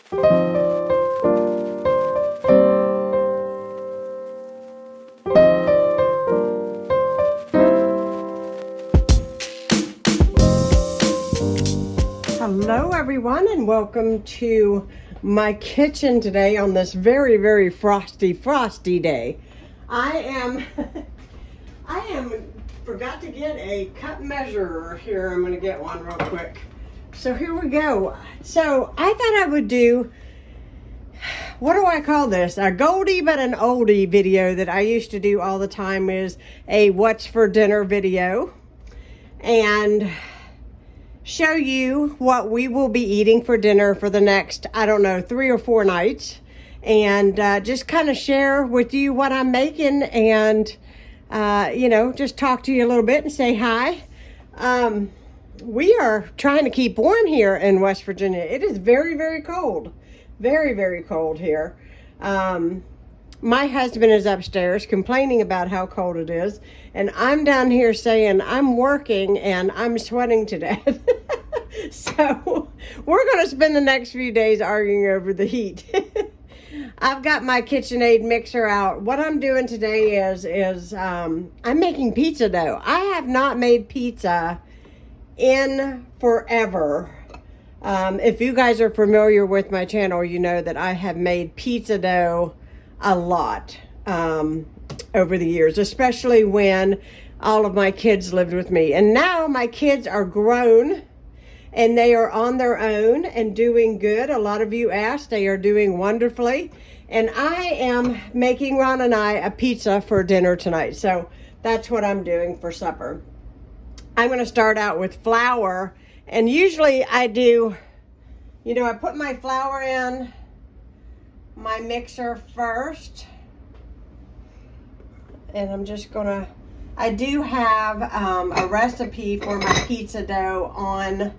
Hello everyone, and welcome to my kitchen today on this very, very frosty day. I forgot to get a cup measurer here. I'm gonna get one real quick. So here we go. So I thought I would do, what do I call this? A Goldie but an oldie video that I used to do all the time is a what's for dinner video. And show you what we will be eating for dinner for the next, I don't know, 3 or 4 nights. And just kind of share with you what I'm making and, you know, just talk to you a little bit and say hi. We are trying to keep warm here in West Virginia. It is very, very cold. Very, very cold here. My husband is upstairs complaining about how cold it is, and I'm down here saying I'm working and I'm sweating to death. So we're going to spend the next few days arguing over the heat. I've got my KitchenAid mixer out. What I'm doing today is I'm making pizza dough. I have not made pizza in forever. If you guys are familiar with my channel, you know that I have made pizza dough a lot over the years, especially when all of my kids lived with me. And now my kids are grown and they are on their own and doing good. A lot of you asked, they are doing wonderfully. And I am making Ron and I a pizza for dinner tonight. So that's what I'm doing for supper. I'm going to start out with flour. And usually I do, you know, I put my flour in my mixer first, and I'm just gonna, I do have a recipe for my pizza dough on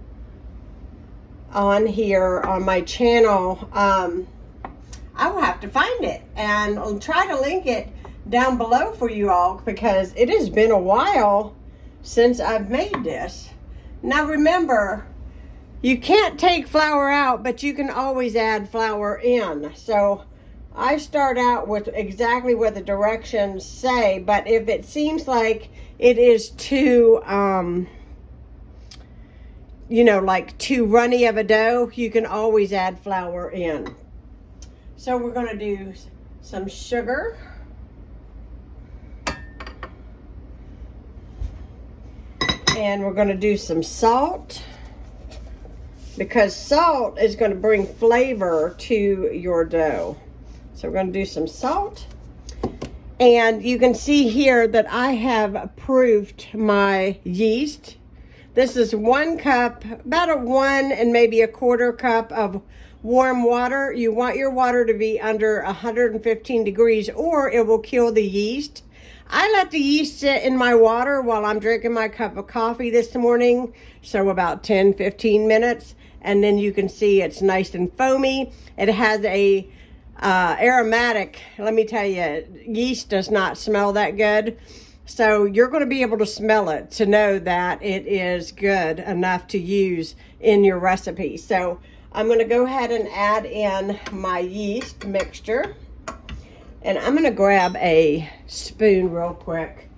here on my channel. I will have to find it, and I'll try to link it down below for you all, because it has been a while since I've made this. Now remember, you can't take flour out, but you can always add flour in. So I start out with exactly what the directions say, but if it seems like it is too, you know, like too runny of a dough, you can always add flour in. So we're going to do some sugar. And we're going to do some salt, because salt is going to bring flavor to your dough. So we're going to do some salt. And you can see here that I have proofed my yeast. This is 1 cup, about a 1 and maybe 1/4 cup of warm water. You want your water to be under 115 degrees or it will kill the yeast. I let the yeast sit in my water while I'm drinking my cup of coffee this morning. So about 10-15 minutes. And then you can see it's nice and foamy. It has a aromatic. Let me tell you, yeast does not smell that good. So you're going to be able to smell it to know that it is good enough to use in your recipe. So I'm going to go ahead and add in my yeast mixture. And I'm going to grab a spoon real quick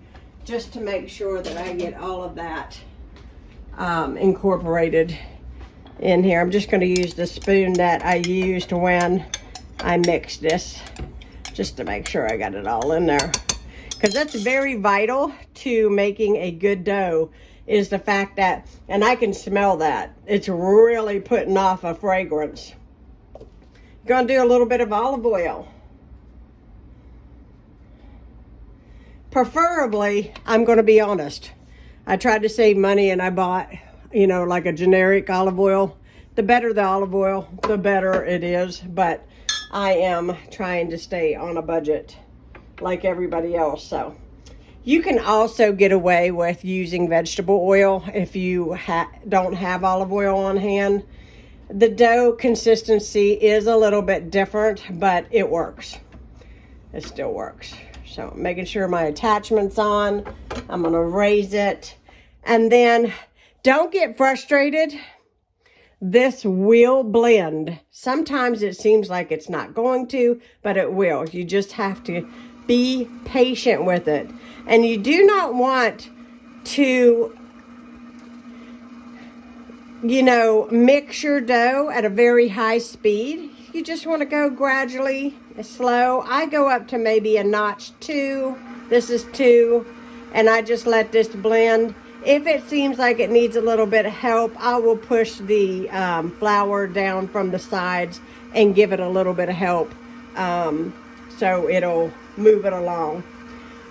just to make sure that I get all of that incorporated in here. I'm just going to use the spoon that I used when I mixed this, just to make sure I got it all in there. Because that's very vital to making a good dough, is the fact that, and I can smell that, it's really putting off a fragrance. Going to do a little bit of olive oil. Preferably, I'm going to be honest, I tried to save money and I bought, you know, like a generic olive oil. The better the olive oil, the better it is. But I am trying to stay on a budget like everybody else. So you can also get away with using vegetable oil if you don't have olive oil on hand. The dough consistency is a little bit different, but it works. It still works. So making sure my attachment's on. I'm going to raise it. And then don't get frustrated this will blend. Sometimes it seems like it's not going to, but it will. You just have to be patient with it. And you do not want to, you know, mix your dough at a very high speed. You just want to go gradually, slow. I go up to maybe a notch 2. This is 2. And I just let this blend. If it seems like it needs a little bit of help, I will push the flour down from the sides and give it a little bit of help, so it'll move it along.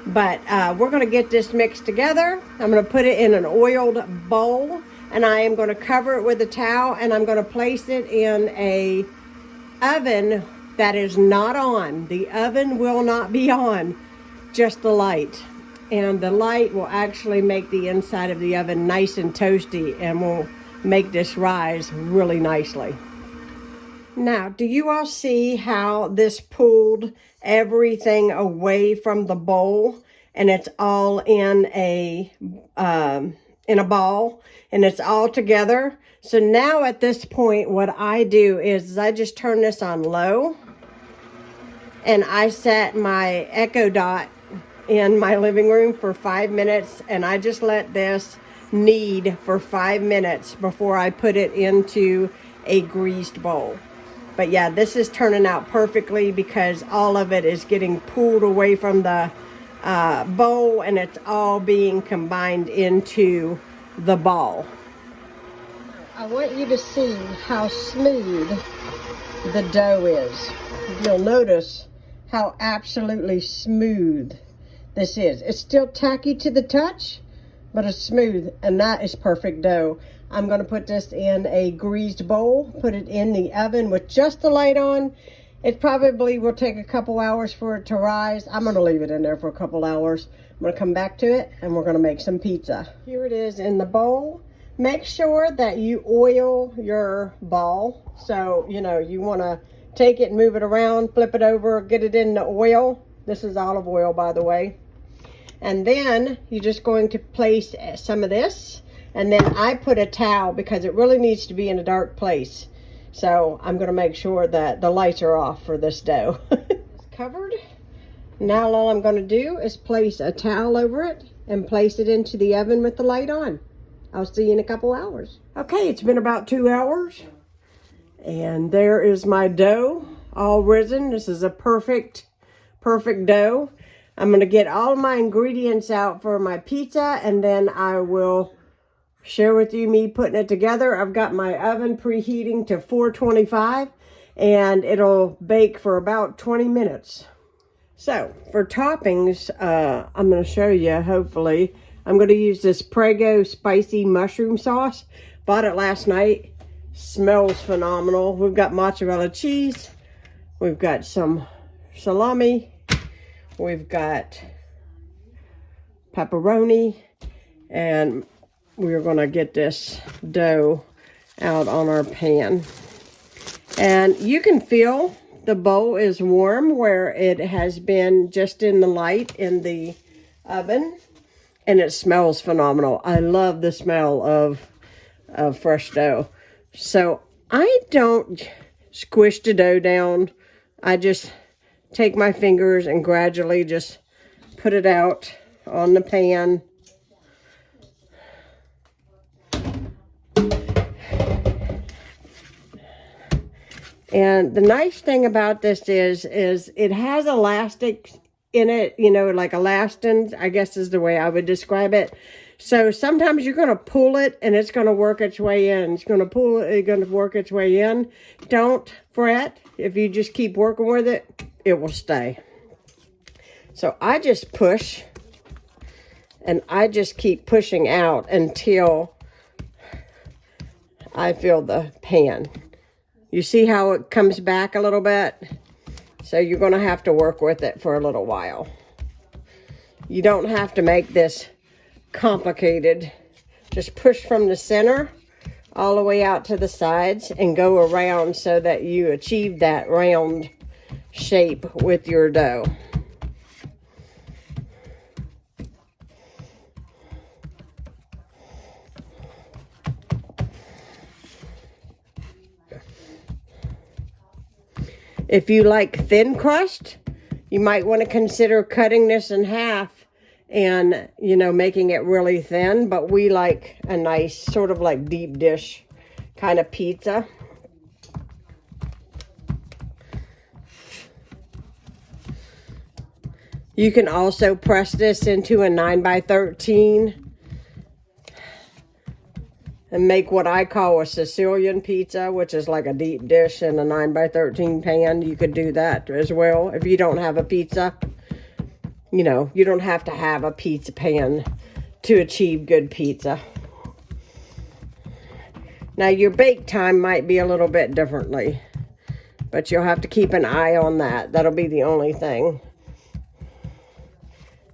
But we're going to get this mixed together. I'm going to put it in an oiled bowl, and I am going to cover it with a towel, and I'm going to place it in a oven that is not on. The oven will not be on, just the light. And the light will actually make the inside of the oven nice and toasty and will make this rise really nicely. Now, do you all see how this pulled everything away from the bowl, and it's all in a ball, and it's all together? So now at this point, what I do is I just turn this on low, and I set my Echo Dot in my living room for 5 minutes, and I just let this knead for 5 minutes before I put it into a greased bowl. But yeah, this is turning out perfectly because all of it is getting pulled away from the bowl, and it's all being combined into the ball. I want you to see how smooth the dough is. You'll notice how absolutely smooth this is. It's still tacky to the touch, but it's smooth, and that is perfect dough. I'm going to put this in a greased bowl, put it in the oven with just the light on. It probably will take a couple hours for it to rise. I'm going to leave it in there for a couple hours. I'm going to come back to it, and we're going to make some pizza. Here it is in the bowl. Make sure that you oil your ball. So, you know, you want to take it and move it around, flip it over, get it in the oil. This is olive oil, by the way. And then you're just going to place some of this. And then I put a towel because it really needs to be in a dark place. So I'm going to make sure that the lights are off for this dough. It's covered. Now all I'm going to do is place a towel over it and place it into the oven with the light on. I'll see you in a couple hours. Okay, it's been about 2 hours. And there is my dough all risen. This is a perfect dough. I'm going to get all my ingredients out for my pizza, and then I will share with you me putting it together. I've got my oven preheating to 425, and it'll bake for about 20 minutes. So for toppings, I'm going to show you, hopefully. I'm going to use this Prego spicy mushroom sauce. Bought it last night. Smells phenomenal. We've got mozzarella cheese. We've got some salami. We've got pepperoni, and we're going to get this dough out on our pan. And you can feel the bowl is warm where it has been just in the light in the oven, and it smells phenomenal. I love the smell of fresh dough. So I don't squish the dough down. I just take my fingers and gradually just put it out on the pan. And the nice thing about this is it has elastic in it, you know, like elastins, I guess is the way I would describe it. So sometimes you're going to pull it and it's going to work its way in. It's going to pull it, it's going to work its way in. Don't fret. If you just keep working with it, it will stay. So I just push, and I just keep pushing out until I feel the pan. You see how it comes back a little bit? So you're going to have to work with it for a little while. You don't have to make this complicated. Just push from the center all the way out to the sides and go around so that you achieve that round shape with your dough. If you like thin crust, you might want to consider cutting this in half and, you know, making it really thin. But we like a nice sort of like deep dish kind of pizza. You can also press this into a 9x13 and make what I call a Sicilian pizza, which is like a deep dish in a 9x13 pan. You could do that as well. If you don't have a pizza, you know, you don't have to have a pizza pan to achieve good pizza. Now, your bake time might be a little bit differently, but you'll have to keep an eye on that. That'll be the only thing.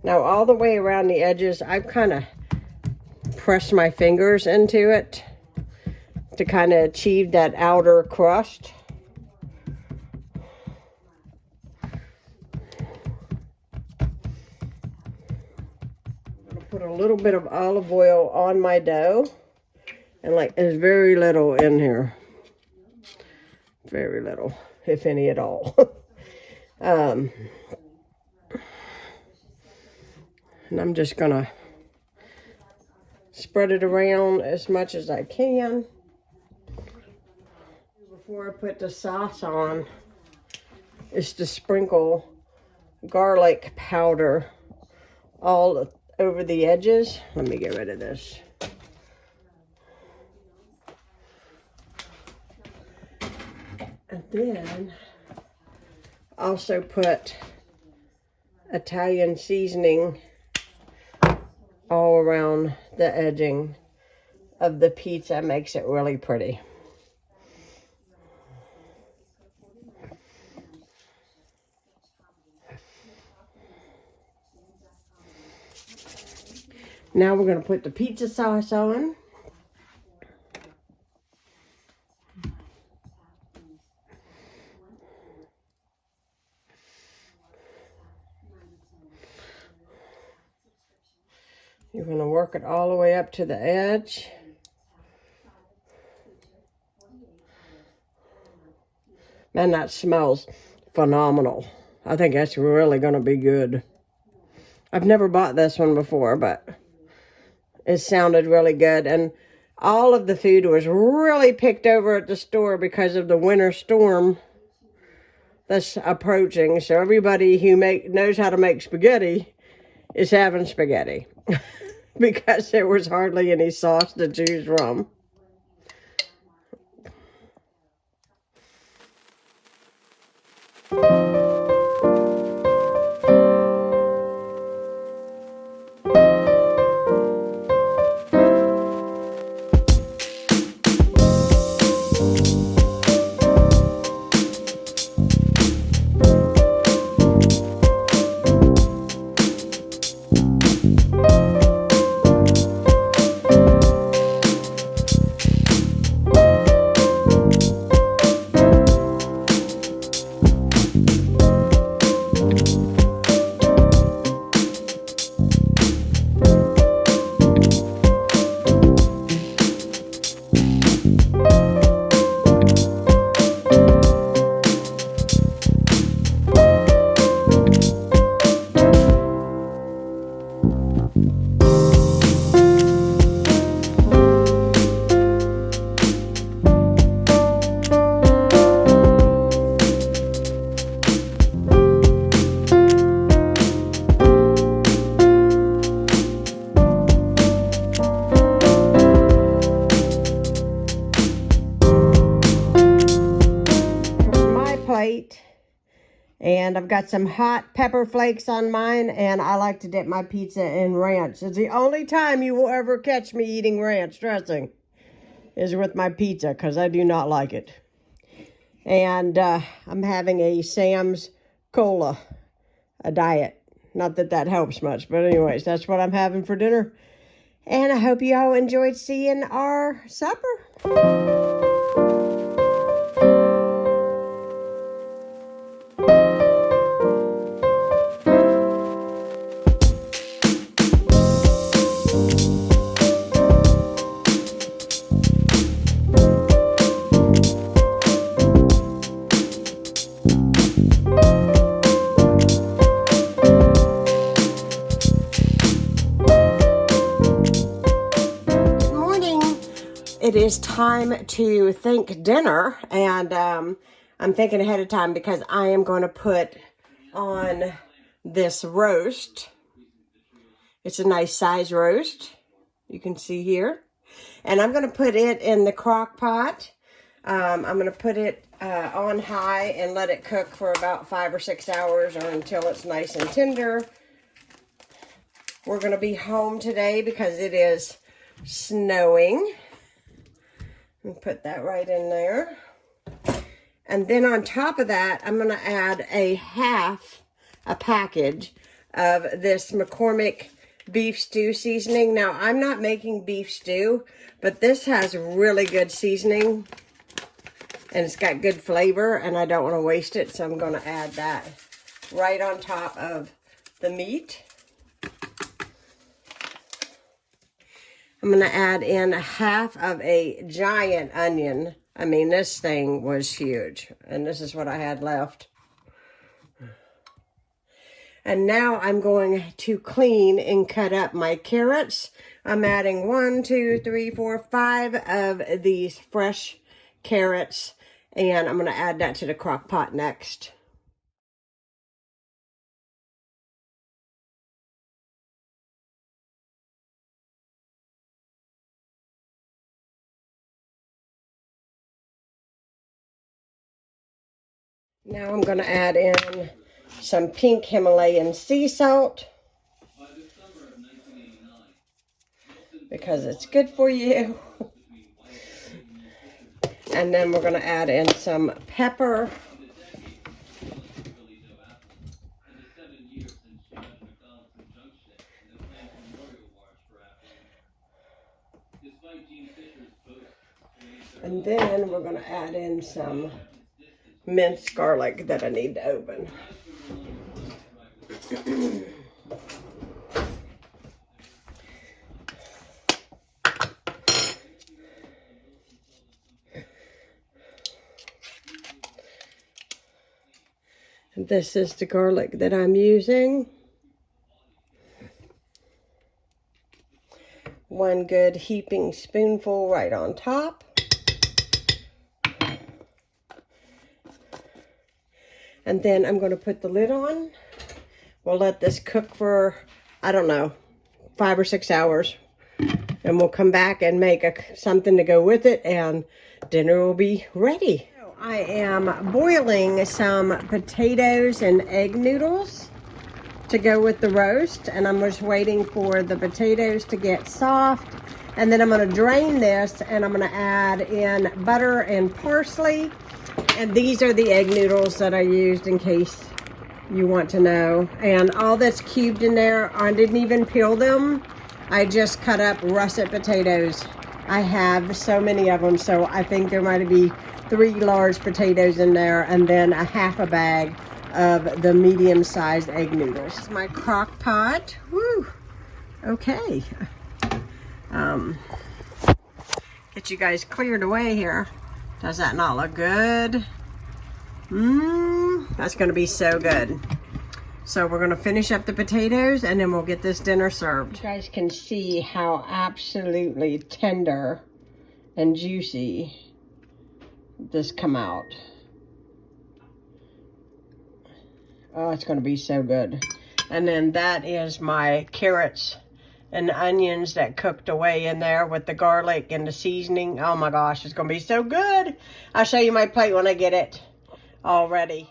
Now, all the way around the edges, I've kind of pressed my fingers into it to kind of achieve that outer crust. I'm going to put a little bit of olive oil on my dough, and like there's very little in here. Very little, if any at all. And I'm just going to spread it around as much as I can. Before I put the sauce on is to sprinkle garlic powder all over the edges. Let me get rid of this. And then also put Italian seasoning all around the edging of the pizza. Makes it really pretty. Now we're going to put the pizza sauce on. You're going to work it all the way up to the edge. Man, that smells phenomenal. I think that's really going to be good. I've never bought this one before, but it sounded really good. And all of the food was really picked over at the store because of the winter storm that's approaching. So everybody who knows how to make spaghetti is having spaghetti. Because there was hardly any sauce to choose from. And I've got some hot pepper flakes on mine, and I like to dip my pizza in ranch. It's the only time you will ever catch me eating ranch dressing is with my pizza, because I do not like it. And I'm having a Sam's Cola, a diet. Not that that helps much, but anyways, that's what I'm having for dinner. And I hope you all enjoyed seeing our supper. is time to think dinner, and I'm thinking ahead of time because I am going to put on this roast. It's a nice size roast, you can see here. And I'm going to put it in the crock pot. I'm going to put it on high and let it cook for about 5 or 6 hours or until it's nice and tender. We're going to be home today because it is snowing. And put that right in there. And then on top of that, I'm going to add a package of this McCormick beef stew seasoning. Now, I'm not making beef stew, but this has really good seasoning. And it's got good flavor, and I don't want to waste it, so I'm going to add that right on top of the meat. I'm going to add in half of a giant onion. I mean, this thing was huge, and this is what I had left. And now I'm going to clean and cut up my carrots. I'm adding 1, 2, 3, 4, 5 of these fresh carrots, and I'm going to add that to the crock pot next. Now I'm going to add in some pink Himalayan sea salt because it's good for you. And then we're going to add in some pepper. And then we're going to add in some minced garlic that I need to open. This is the garlic that I'm using. 1 good heaping spoonful right on top. And then I'm going to put the lid on. We'll let this cook for, I don't know, 5 or 6 hours. And we'll come back and make something to go with it, and dinner will be ready. I am boiling some potatoes and egg noodles to go with the roast. And I'm just waiting for the potatoes to get soft. And then I'm going to drain this, and I'm going to add in butter and parsley. And these are the egg noodles that I used in case you want to know. And all that's cubed in there, I didn't even peel them. I just cut up russet potatoes. I have so many of them, so I think there might be 3 large potatoes in there, and then a half a bag of the medium-sized egg noodles. This is my crock pot. Woo! Okay. Get you guys cleared away here. Does that not look good? That's going to be so good. So we're going to finish up the potatoes, and then we'll get this dinner served. You guys can see how absolutely tender and juicy this come out. Oh, it's going to be so good. And then that is my carrots and onions that cooked away in there with the garlic and the seasoning. Oh my gosh, it's going to be so good. I'll show you my plate when I get it all ready.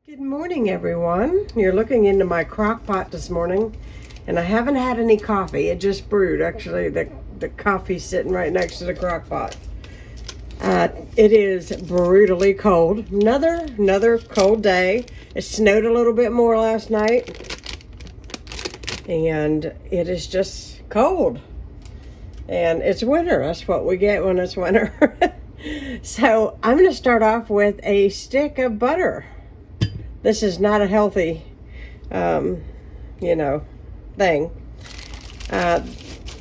Good morning, everyone. You're looking into my crock pot this morning, and I haven't had any coffee. It just brewed. Actually, the coffee's sitting right next to the crock pot. It is brutally cold. Another cold day. It snowed a little bit more last night, and it is just cold. And it's winter. That's what we get when it's winter. So I'm going to start off with a stick of butter. This is not a healthy, thing.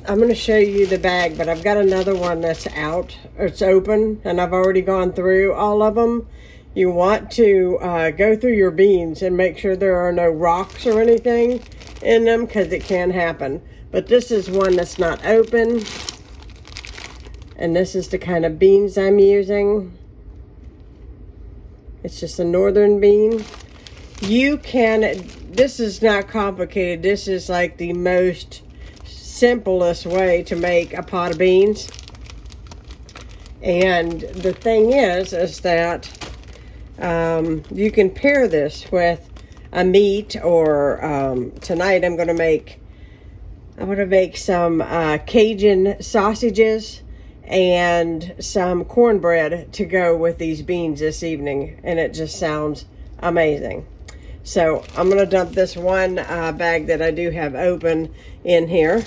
I'm going to show you the bag, but I've got another one that's out. It's open, and I've already gone through all of them. You want to go through your beans and make sure there are no rocks or anything in them, because it can happen. But this is one that's not open, and this is the kind of beans I'm using. It's just a northern bean. You can, this is not complicated. This is like the most simplest way to make a pot of beans. And the thing is that you can pair this with a meat, or tonight I'm going to make some Cajun sausages and some cornbread to go with these beans this evening, and it just sounds amazing. So I'm going to dump this one bag that I do have open in here,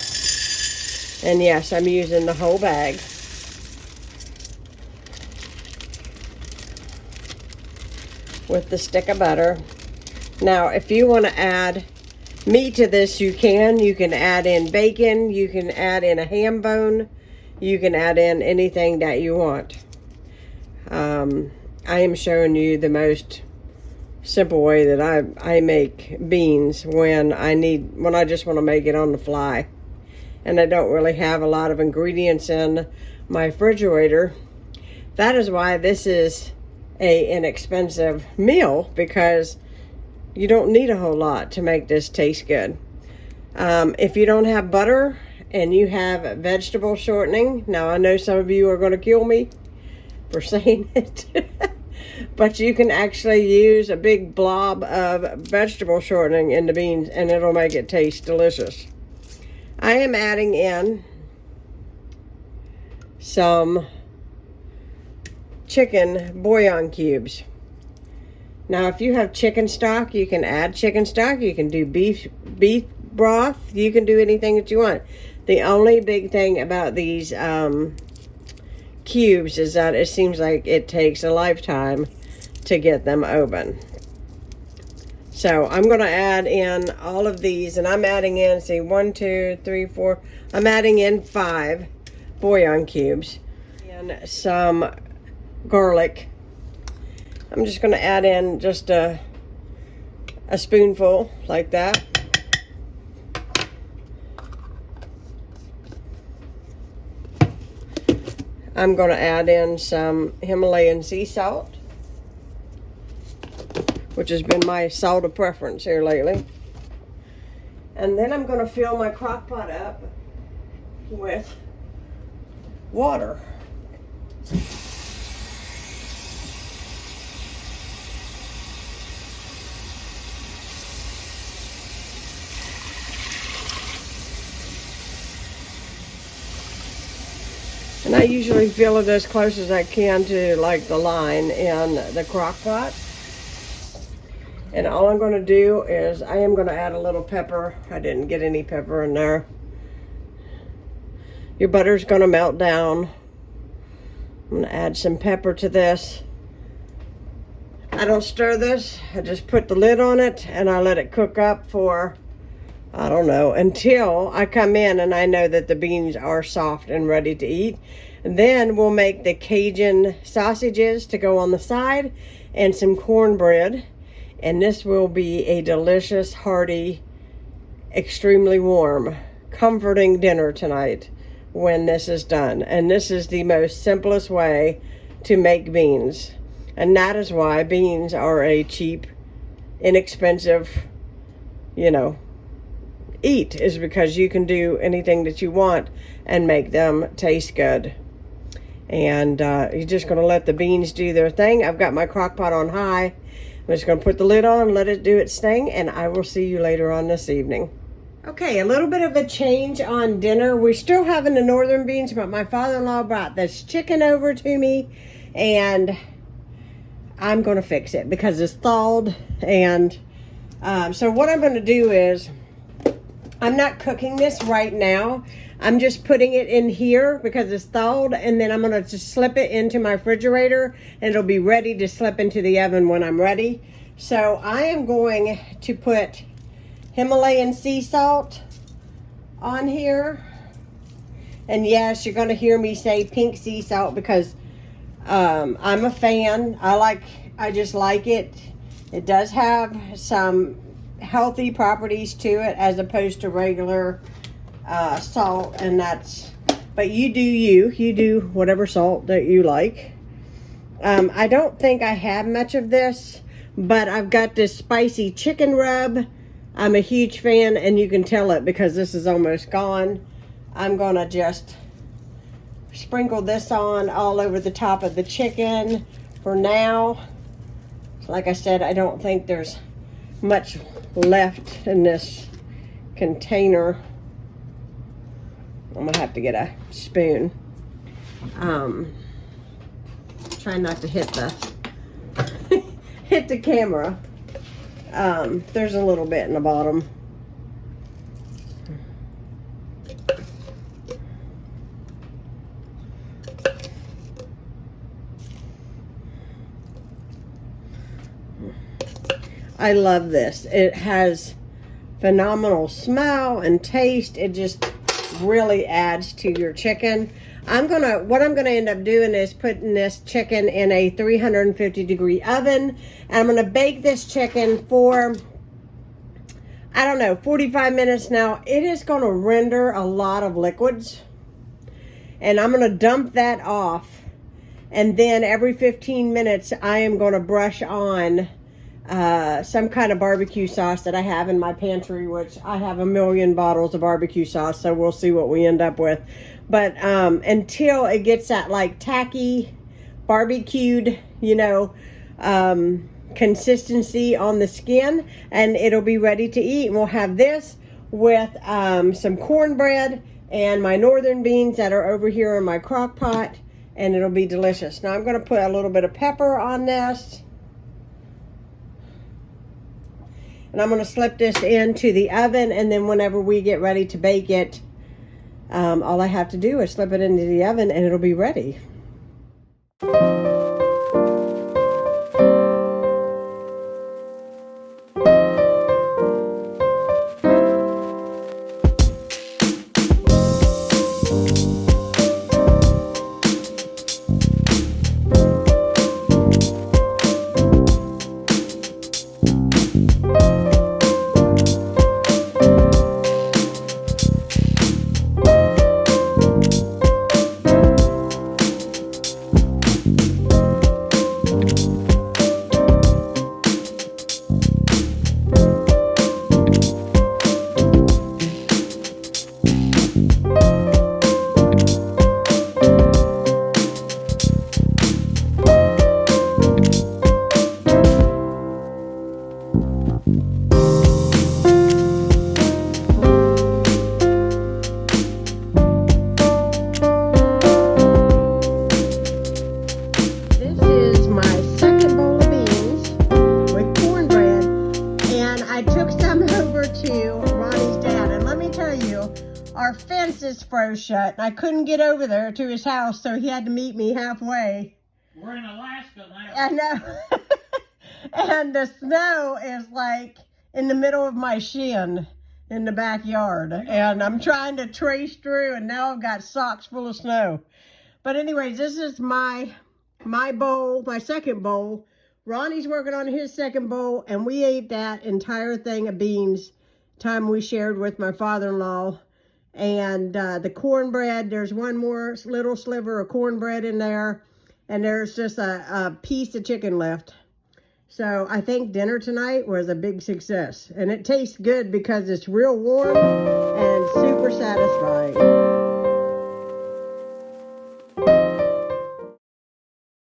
and yes, I'm using the whole bag. With the stick of butter. Now, if you want to add meat to this, you can. You can add in bacon. You can add in a ham bone. You can add in anything that you want. I am showing you the most simple way that I make beans when I just want to make it on the fly. And I don't really have a lot of ingredients in my refrigerator. That is why this is an inexpensive meal, because you don't need a whole lot to make this taste good. If you don't have butter and you have vegetable shortening, now I know some of you are going to kill me for saying it, but you can actually use a big blob of vegetable shortening in the beans and it'll make it taste delicious. I am adding in some chicken bouillon cubes. Now, if you have chicken stock, you can add chicken stock. You can do beef broth. You can do anything that you want. The only big thing about these cubes is that it seems like it takes a lifetime to get them open. So I'm going to add in all of these, and I'm adding in, see, 1, 2, 3, 4. I'm adding in 5 bouillon cubes and some garlic. I'm just going to add in just a spoonful like that. I'm going to add in some Himalayan sea salt, which has been my salt of preference here lately. And then I'm going to fill my crock pot up with water. And I usually fill it as close as I can to like the line in the crock pot. And all I'm going to do is I am going to add a little pepper. I didn't get any pepper in there. Your butter's going to melt down. I'm going to add some pepper to this. I don't stir this. I just put the lid on it and I let it cook up for, I don't know, until I come in and I know that the beans are soft and ready to eat. And then we'll make the Cajun sausages to go on the side and some cornbread. And this will be a delicious, hearty, extremely warm, comforting dinner tonight when this is done. And this is the most simplest way to make beans. And that is why beans are a cheap, inexpensive, eat, is because you can do anything that you want and make them taste good. And you're just going to let the beans do their thing. I've got my crock pot on high. I'm just going to put the lid on, let it do its thing, and I will see you later on this evening. Okay, a little bit of a change on dinner. We're still having the northern beans, but my father-in-law brought this chicken over to me, and I'm going to fix it because it's thawed. And so what I'm going to do is, I'm not cooking this right now. I'm just putting it in here because it's thawed, and then I'm going to just slip it into my refrigerator, and it'll be ready to slip into the oven when I'm ready. So I am going to put Himalayan sea salt on here. And yes, you're going to hear me say pink sea salt because I'm a fan. I just like it. It does have some healthy properties to it as opposed to regular salt, and but you do whatever salt that you like. I don't think I have much of this, but I've got this spicy chicken rub. I'm a huge fan, and you can tell it because this is almost gone. I'm gonna just sprinkle this on all over the top of the chicken for now. Like I said, I don't think there's much left in this container. I'm gonna have to get a spoon. Try not to hit the hit the camera. There's a little bit in the bottom. I love this. It has phenomenal smell and taste. It just really adds to your chicken. What I'm gonna end up doing is putting this chicken in a 350-degree oven, and I'm gonna bake this chicken for, I don't know, 45 minutes. Now, it is gonna render a lot of liquids, and I'm gonna dump that off, and then every 15 minutes, I am gonna brush on some kind of barbecue sauce that I have in my pantry, which I have a million bottles of barbecue sauce, so we'll see what we end up with. But until it gets that like tacky barbecued, consistency on the skin, and it'll be ready to eat. And we'll have this with some cornbread and my northern beans that are over here in my crock pot, and it'll be delicious. Now I'm going to put a little bit of pepper on this. And I'm going to slip this into the oven, and then whenever we get ready to bake it, all I have to do is slip it into the oven and it'll be ready. Our fence is froze shut. I couldn't get over there to his house, so he had to meet me halfway. We're in Alaska now. I know. And the snow is like in the middle of my shin in the backyard. And I'm trying to trace through, and now I've got socks full of snow. But anyways, this is my bowl, my second bowl. Ronnie's working on his second bowl, and we ate that entire thing of beans time we shared with my father-in-law. And the cornbread, there's one more little sliver of cornbread in there, and there's just a piece of chicken left. So I think dinner tonight was a big success, and it tastes good because it's real warm, and